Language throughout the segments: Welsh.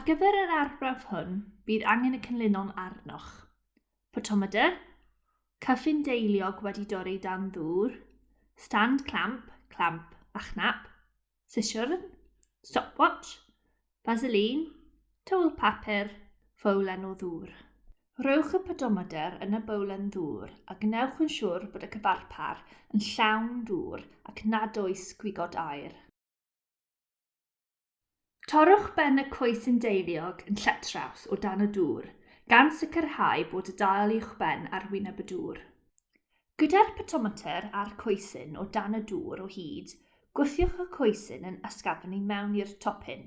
Ar gyfer yr arbrawf hwn, bydd angen y cynlunol arnoch. Potometer, cyffin deiliog wedi dorri dan ddŵr, stand clamp, clamp a chnap, sisiwrn, stopwatch, vaseline, tywel papur, fowlen o ddŵr. Rhowch y podometer yn y bowlen ddŵr a gwnewch yn siŵr bod y cyfarpar yn llawn dŵr ac nad oes gwigod aer. Torrwch ben y coes yn deiliog yn lletraws o dan y dŵr, gan sicrhau bod y dail uwchben ar wyneb y dŵr. Gyda'r potometer a'r coesyn o dan y dŵr o hyd, gwthiwch y coesyn yn ysgafn i mewn i'r topyn.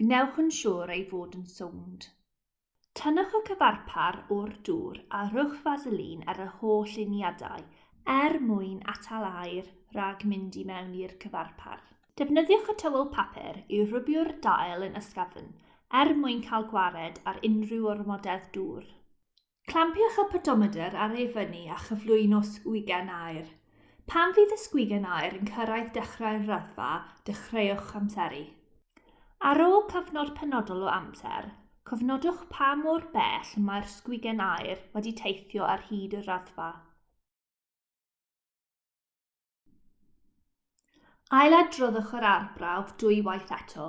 Gnewch yn siŵr ei fod yn sownd. Tynnwch y cyfarpar o'r dŵr a rhowch vaseline ar y holl uniadau mwyn atal aer rhag mynd i mewn i'r cyfarpar. Defnyddiwch y tywel papur i rwbio'r dail yn ysgafn mwyn cael gwared ar unrhyw ormodedd dŵr. Clampiwch y podometer ar ei fyny a chyflwyno sgwigen aer. Pan fydd y sgwigen aer yn cyrraedd dechrau'r raddfa, dechreuwch amseru. Ar ôl cyfnod penodol o amser, cofnodwch pa mor bell mae'r sgwigen aer wedi teithio ar hyd y raddfa. Ailadroddwch yr arbrawf dwywaith eto.